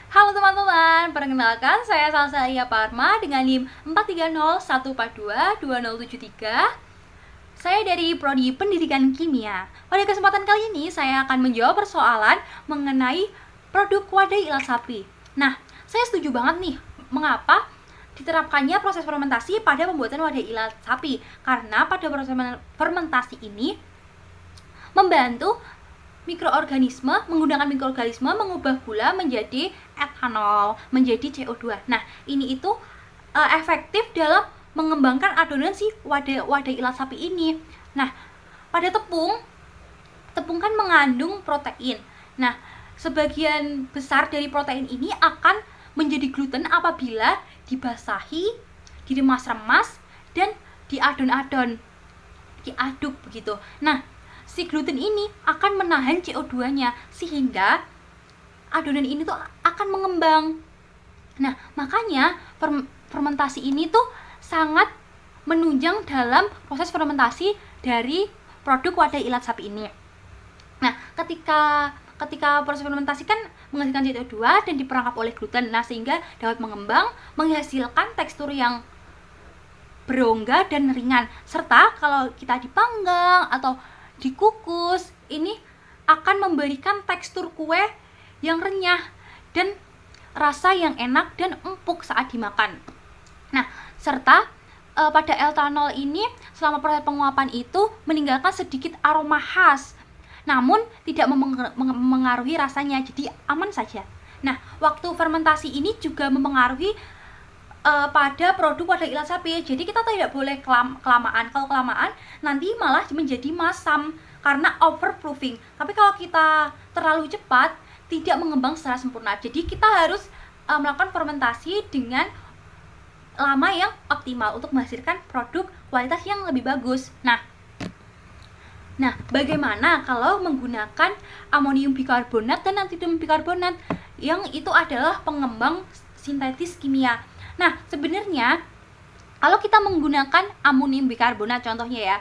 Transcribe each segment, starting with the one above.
Halo teman-teman, perkenalkan saya Salsalia Parma dengan NIM 43014222073. Saya dari Prodi Pendidikan Kimia. Pada kesempatan kali ini saya akan menjawab persoalan mengenai produk wadai ilat sapi. Nah, saya setuju banget nih mengapa diterapkannya proses fermentasi pada pembuatan wadai ilat sapi. Karena pada proses fermentasi ini membantu menggunakan mikroorganisme mengubah gula menjadi etanol, menjadi CO2. Nah, ini itu efektif dalam mengembangkan adonan si wadah ilat sapi ini. Nah, pada tepung kan mengandung protein. Nah, sebagian besar dari protein ini akan menjadi gluten apabila dibasahi, diremas-remas, dan diadon-adon, diaduk begitu. Nah, si gluten ini akan menahan CO2-nya sehingga adonan ini tuh akan mengembang. Nah, makanya fermentasi ini tuh sangat menunjang dalam proses fermentasi dari produk wadah ilat sapi ini. Nah, ketika proses fermentasi kan menghasilkan CO2 dan diperangkap oleh gluten. Nah, sehingga dapat mengembang, menghasilkan tekstur yang berongga dan ringan. Serta kalau kita dipanggang atau dikukus, ini akan memberikan tekstur kue yang renyah dan rasa yang enak dan empuk saat dimakan. Nah, serta pada etanol ini selama proses penguapan itu meninggalkan sedikit aroma khas, namun tidak mempengaruhi rasanya, jadi aman saja. Nah, waktu fermentasi ini juga mempengaruhi pada produk wadah ilat sapi. Jadi kita tidak boleh kelamaan. Kalau kelamaan nanti malah menjadi masam karena overproofing. Tapi kalau kita terlalu cepat tidak mengembang secara sempurna. Jadi kita harus melakukan fermentasi dengan lama yang optimal untuk menghasilkan produk kualitas yang lebih bagus. Nah, bagaimana kalau menggunakan amonium bikarbonat dan natrium bikarbonat yang itu adalah pengembang sintetis kimia? Nah, sebenarnya kalau kita menggunakan amonium bikarbonat contohnya ya,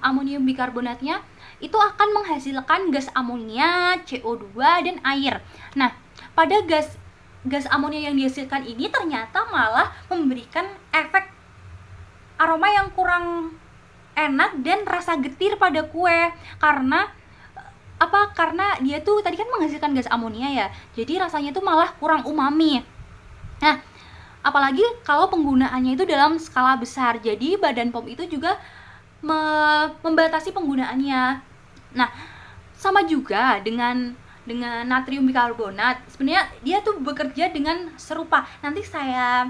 amonium bikarbonatnya itu akan menghasilkan gas amonia, CO2 dan air. Nah, pada gas amonia yang dihasilkan ini ternyata malah memberikan efek aroma yang kurang enak dan rasa getir pada kue. Karena karena dia tuh tadi kan menghasilkan gas amonia ya, jadi rasanya tuh malah kurang umami. Nah, apalagi kalau penggunaannya itu dalam skala besar. Jadi Badan POM itu juga membatasi penggunaannya. Nah, sama juga dengan natrium bikarbonat. Sebenarnya dia tuh bekerja dengan serupa. Nanti saya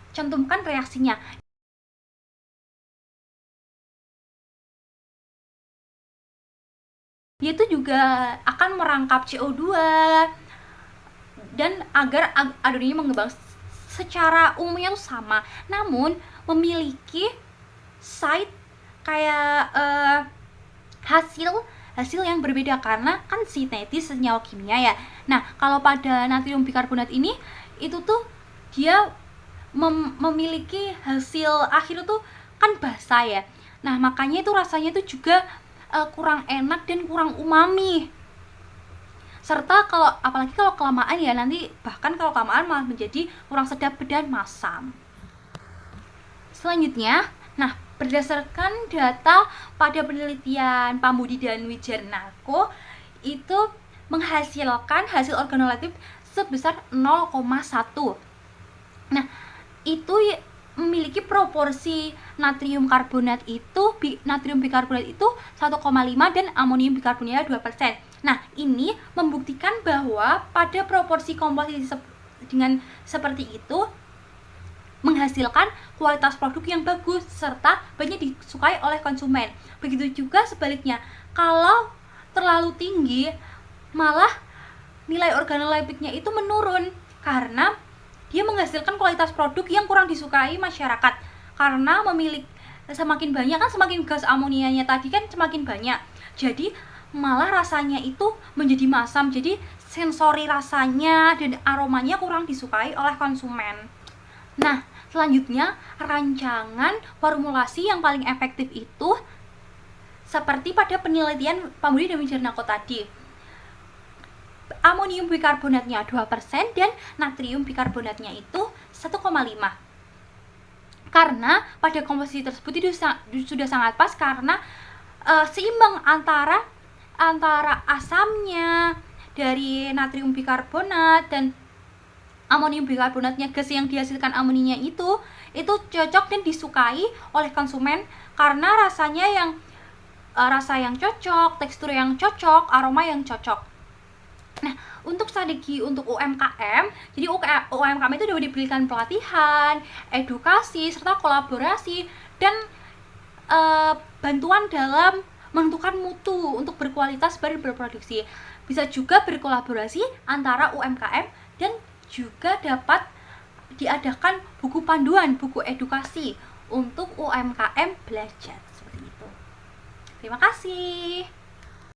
cantumkan reaksinya. Dia tuh juga akan merangkap CO2 dan agar adonannya mengembang secara umumnya tuh sama, namun memiliki side kayak hasil yang berbeda karena kan sintetis senyawa kimia ya. Nah, kalau pada natrium bikarbonat ini itu tuh dia memiliki hasil akhir tuh kan basah ya. Nah, makanya itu rasanya tuh juga kurang enak dan kurang umami. Serta apalagi kalau kelamaan ya, nanti bahkan kalau kelamaan malah menjadi kurang sedap dan masam. Selanjutnya, nah, berdasarkan data pada penelitian Pambudi dan Wijarnako itu menghasilkan hasil organoleptik sebesar 0,1. Nah, itu memiliki proporsi natrium bikarbonat itu 1,5 dan amonium bikarbonatnya 2%. Nah, ini membuktikan bahwa pada proporsi komposisi dengan seperti itu menghasilkan kualitas produk yang bagus serta banyak disukai oleh konsumen. Begitu juga sebaliknya, kalau terlalu tinggi malah nilai organoleptiknya itu menurun karena dia menghasilkan kualitas produk yang kurang disukai masyarakat. Karena semakin banyak kan semakin gas amonianya tadi kan semakin banyak. Jadi malah rasanya itu menjadi masam. Jadi sensori rasanya dan aromanya kurang disukai oleh konsumen. Nah, selanjutnya rancangan formulasi yang paling efektif itu seperti pada penelitian Pambudi dan Wijarnako tadi. amonium bikarbonatnya 2% dan natrium bikarbonatnya itu 1,5. Karena pada komposisi tersebut itu sudah sangat pas karena seimbang antara asamnya dari natrium bikarbonat dan amonium bikarbonatnya, gas yang dihasilkan amoninya itu cocok dan disukai oleh konsumen karena rasanya rasa yang cocok, tekstur yang cocok, aroma yang cocok. Nah, untuk strategi untuk UMKM, jadi UMKM itu dapat diberikan pelatihan, edukasi, serta kolaborasi dan bantuan dalam menentukan mutu untuk berkualitas baru berproduksi. Bisa juga berkolaborasi antara UMKM dan juga dapat diadakan buku panduan, buku edukasi untuk UMKM belajar seperti itu. Terima kasih.